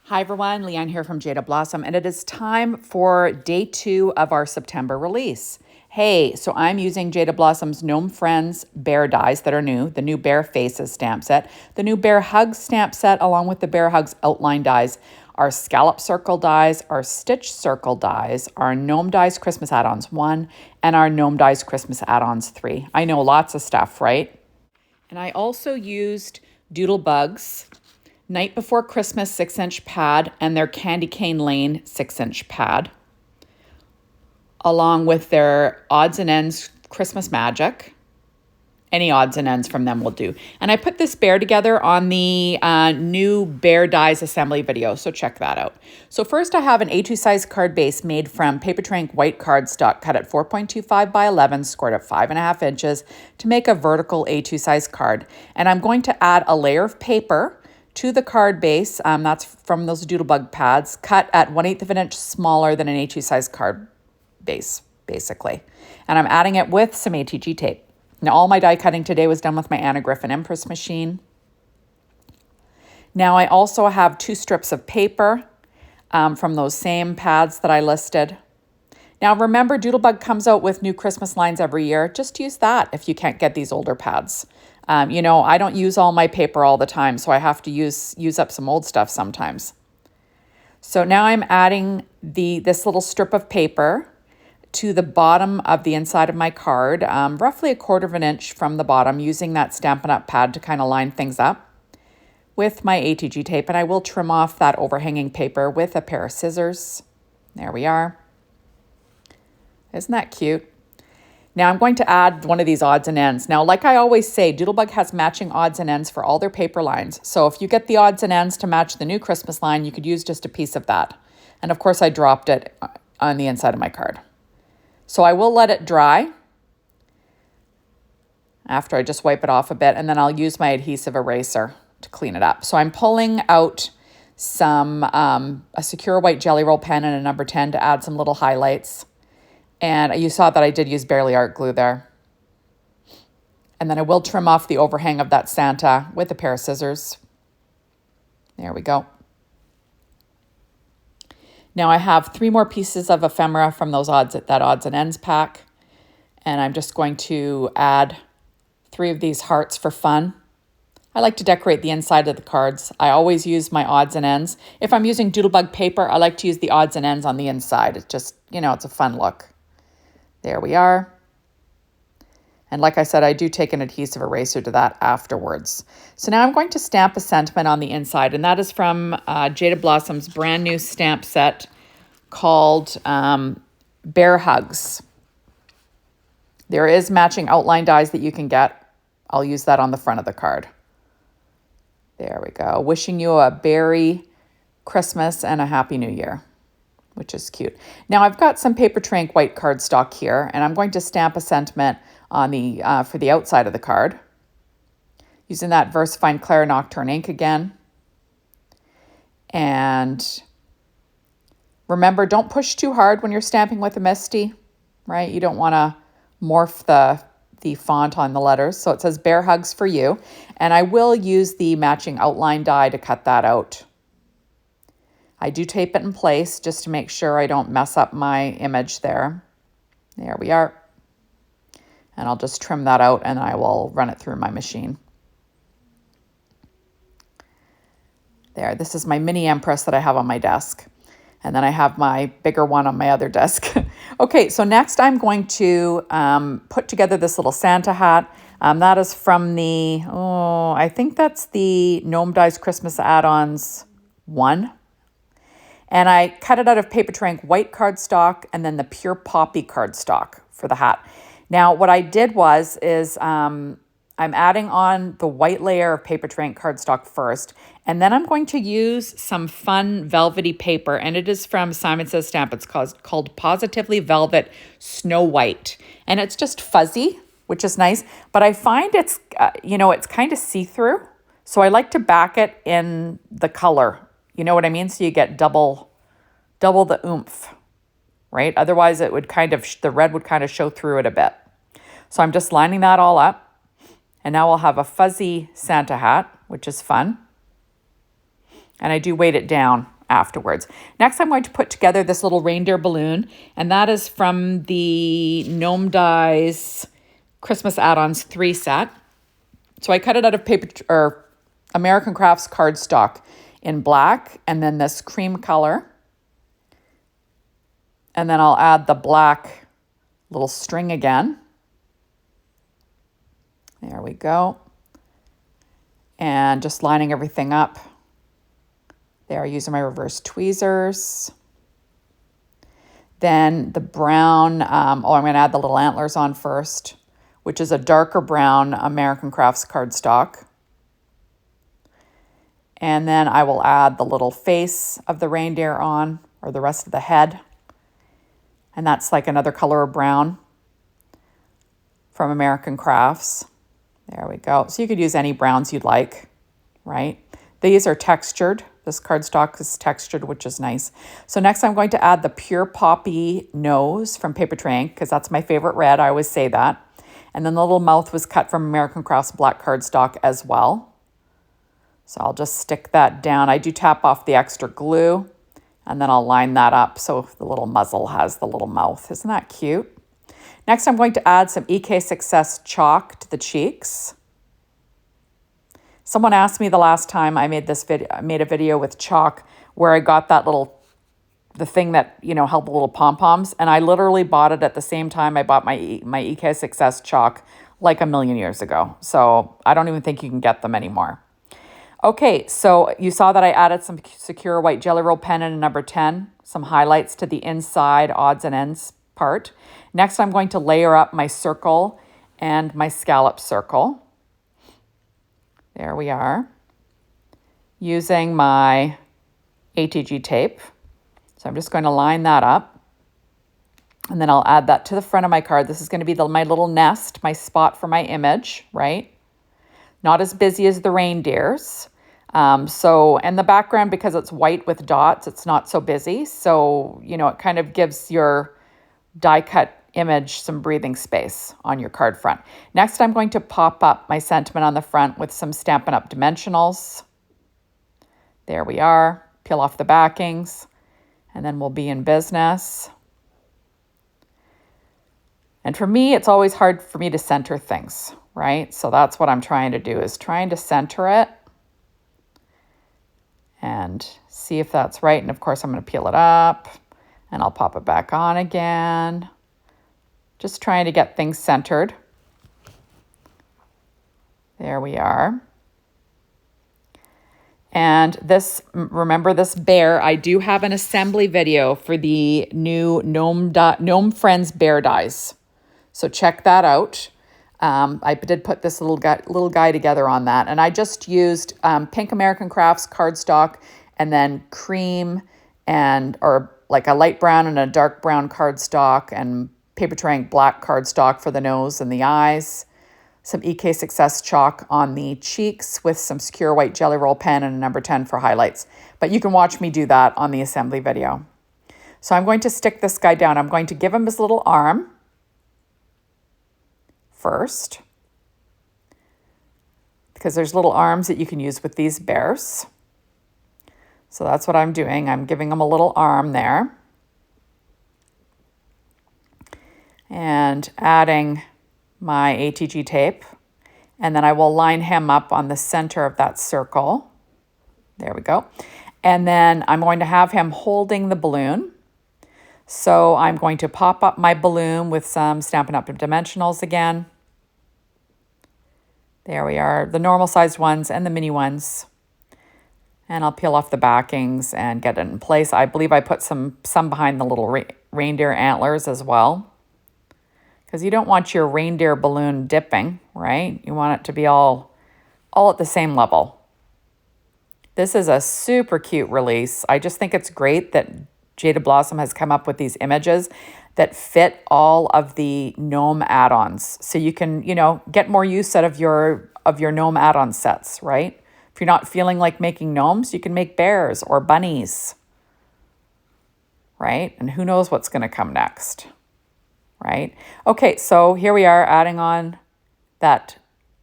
Hi everyone, Leanne here from Jada Blossom, and it is time for day 2 of our September release. Hey, so I'm using Jada Blossom's Gnome Friends bear dies that are new, the new Bear Faces stamp set, the new Bear Hugs stamp set, along with the Bear Hugs outline dies, our Scallop Circle dies, our Stitch Circle dies, our Gnome Dies Christmas Add-ons 1, and our Gnome Dies Christmas Add-ons 3. I know, lots of stuff, right? And I also used Doodlebug's Night Before Christmas 6-inch pad and their Candy Cane Lane 6-inch pad, along with their Odds and Ends Christmas Magic. Any odds and ends from them will do. And I put this bear together on the new Bear Dies assembly video, so check that out. So first I have an A2 size card base made from Papertrink white cardstock cut at 4.25 by 11, scored at 5.5 inches to make a vertical A2 size card. And I'm going to add a layer of paper to the card base. That's from those Doodlebug pads, cut at 1/8 of an inch smaller than an A2 size card base, basically. And I'm adding it with some ATG tape. Now, all my die cutting today was done with my Anna Griffin Empress machine. Now, I also have 2 strips of paper from those same pads that I listed. Now, remember, Doodlebug comes out with new Christmas lines every year. Just use that if you can't get these older pads. I don't use all my paper all the time, so I have to use up some old stuff sometimes. So now I'm adding this little strip of paper to the bottom of the inside of my card, roughly 1/4 of an inch from the bottom, using that Stampin' Up! Pad to kind of line things up with my ATG tape. And I will trim off that overhanging paper with a pair of scissors. There we are. Isn't that cute? Now I'm going to add one of these odds and ends. Now, like I always say, Doodlebug has matching odds and ends for all their paper lines. So if you get the odds and ends to match the new Christmas line, you could use just a piece of that. And of course I dropped it on the inside of my card. So I will let it dry after I just wipe it off a bit, and then I'll use my adhesive eraser to clean it up. So I'm pulling out a secure white Jelly Roll pen and a number 10 to add some little highlights. And you saw that I did use Bearly Art glue there. And then I will trim off the overhang of that Santa with a pair of scissors. There we go. Now I have 3 more pieces of ephemera from that odds and ends pack. And I'm just going to add 3 of these hearts for fun. I like to decorate the inside of the cards. I always use my odds and ends. If I'm using Doodlebug paper, I like to use the odds and ends on the inside. It's just, it's a fun look. There we are. And like I said, I do take an adhesive eraser to that afterwards. So now I'm going to stamp a sentiment on the inside, and that is from Jada Blossom's brand new stamp set called Bear Hugs. There is matching outline dies that you can get. I'll use that on the front of the card. There we go. Wishing you a berry Christmas and a Happy New Year, which is cute. Now I've got some Papertrink white cardstock here, and I'm going to stamp a sentiment on for the outside of the card, using that VersaFine Clair Nocturne ink again. And remember, don't push too hard when you're stamping with a MISTI, right? You don't want to morph the font on the letters. So it says Bear Hugs for you. And I will use the matching outline die to cut that out. I do tape it in place just to make sure I don't mess up my image there. There we are. And I'll just trim that out and I will run it through my machine. There, this is my mini Empress that I have on my desk. And then I have my bigger one on my other desk. Okay, so next I'm going to put together this little Santa hat. That is from I think that's the Gnome Dies Christmas Add-ons 1. And I cut it out of Papertrink white cardstock and then the pure poppy cardstock for the hat. Now, what I did is I'm adding on the white layer of Papertrink cardstock first, and then I'm going to use some fun velvety paper, and it is from Simon Says Stamp. It's called Positively Velvet Snow White, and it's just fuzzy, which is nice, but I find it's kind of see-through, so I like to back it in the color. You know what I mean? So you get double the oomph, right? Otherwise, it would the red would kind of show through it a bit. So I'm just lining that all up. And now I'll have a fuzzy Santa hat, which is fun. And I do weight it down afterwards. Next, I'm going to put together this little reindeer balloon, and that is from the Gnome Dies Christmas Add-ons 3 set. So I cut it out of paper or American Crafts cardstock in black, and then this cream color. And then I'll add the black little string again. There we go. And just lining everything up. There, using my reverse tweezers. Then the brown, I'm going to add the little antlers on first, which is a darker brown American Crafts cardstock. And then I will add the little face of the reindeer on, or the rest of the head. And that's like another color of brown from American Crafts. There we go. So you could use any browns you'd like, right? These are textured. This cardstock is textured, which is nice. So next I'm going to add the Pure Poppy nose from Papertrey Ink, because that's my favorite red. I always say that. And then the little mouth was cut from American Crafts black cardstock as well. So I'll just stick that down. I do tap off the extra glue, and then I'll line that up so the little muzzle has the little mouth. Isn't that cute? Next, I'm going to add some EK Success chalk to the cheeks. Someone asked me the last time I made a video with chalk where I got that the thing that, held the little pom-poms, and I literally bought it at the same time I bought my EK Success chalk like a million years ago. So I don't even think you can get them anymore. Okay, so you saw that I added some Secure White Jelly Roll pen in a number 10, some highlights to the inside odds and ends part. Next, I'm going to layer up my circle and my scallop circle. There we are. Using my ATG tape. So I'm just going to line that up. And then I'll add that to the front of my card. This is going to be my little nest, my spot for my image, right? Not as busy as the reindeers. And the background, because it's white with dots, it's not so busy. So, it kind of gives your die cut image some breathing space on your card front. Next, I'm going to pop up my sentiment on the front with some Stampin' Up! Dimensionals. There we are. Peel off the backings, and then we'll be in business. And for me, it's always hard for me to center things, right? So that's what I'm trying to do, is trying to center it and see if that's right. And of course, I'm going to peel it up and I'll pop it back on again. Just trying to get things centered. There we are. And remember this bear, I do have an assembly video for the new Gnome Friends bear dies. So check that out. I did put this little guy together on that. And I just used pink American Crafts cardstock, and then cream or like a light brown and a dark brown cardstock, and Papertrey Ink black cardstock for the nose and the eyes. Some EK Success chalk on the cheeks with some Secure White Jelly Roll pen and a number 10 for highlights. But you can watch me do that on the assembly video. So I'm going to stick this guy down. I'm going to give him his little arm first, because there's little arms that you can use with these bears. So that's what I'm doing. I'm giving him a little arm there. And adding my ATG tape. And then I will line him up on the center of that circle. There we go. And then I'm going to have him holding the balloon. So I'm going to pop up my balloon with some Stampin' Up! Dimensionals again. There we are, the normal sized ones and the mini ones. And I'll peel off the backings and get it in place. I believe I put some behind the little reindeer antlers as well, because you don't want your reindeer balloon dipping, right? You want it to be all at the same level. This is a super cute release. I just think it's great that Jaded Blossom has come up with these images that fit all of the gnome add-ons. So you can, get more use out of your gnome add-on sets, right? If you're not feeling like making gnomes, you can make bears or bunnies, right? And who knows what's going to come next, right? Okay, so here we are adding on that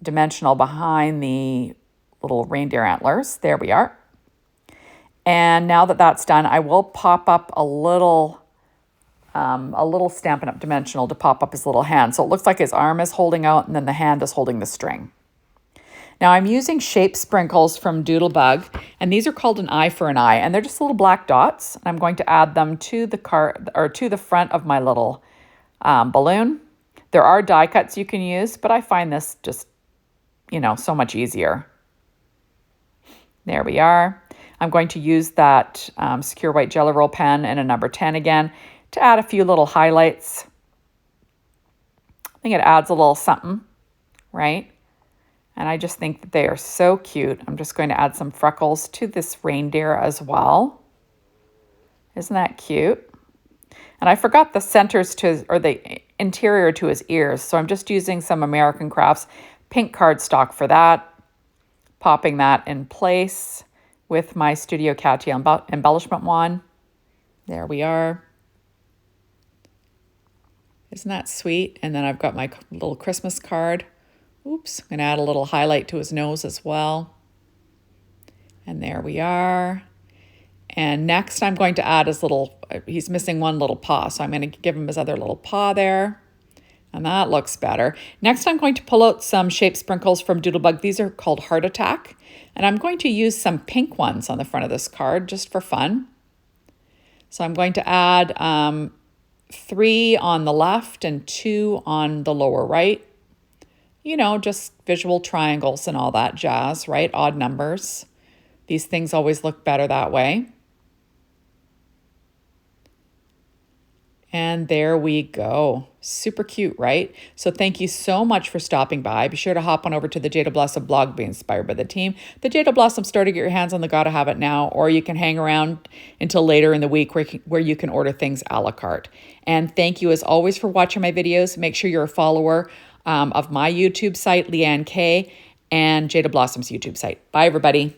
dimensional behind the little reindeer antlers. There we are. And now that that's done, I will pop up a little Stampin' Up! Dimensional to pop up his little hand. So it looks like his arm is holding out and then the hand is holding the string. Now I'm using shape sprinkles from Doodlebug, and these are called an eye for an eye, and they're just little black dots. And I'm going to add them to the card or to the front of my little balloon. There are die cuts you can use, but I find this just, you know, so much easier. There we are. I'm going to use that Secure White Jelly Roll pen in a number 10 again to add a few little highlights. I think it adds a little something, right? And I just think that they are so cute. I'm just going to add some freckles to this reindeer as well. Isn't that cute? And I forgot the centers to his, or the interior to his ears. So I'm just using some American Crafts pink cardstock for that. Popping that in place with my Studio Katia embellishment wand. There we are. Isn't that sweet? And then I've got my little Christmas card. Oops, I'm going to add a little highlight to his nose as well. And there we are. And next I'm going to add his little, he's missing one little paw, so I'm going to give him his other little paw there. And that looks better. Next I'm going to pull out some shape sprinkles from Doodlebug. These are called Heart Attack. And I'm going to use some pink ones on the front of this card just for fun. So I'm going to add 3 on the left and 2 on the lower right. You know, just visual triangles and all that jazz, right? Odd numbers. These things always look better that way. And there we go. Super cute, right? So thank you so much for stopping by. Be sure to hop on over to the Jada Blossom blog, Be Inspired by the Team. The Jada Blossom store to get your hands on the Gotta Have It Now, or you can hang around until later in the week where you can order things a la carte. And thank you as always for watching my videos. Make sure you're a follower of my YouTube site, Leanne K, and Jada Blossom's YouTube site. Bye, everybody.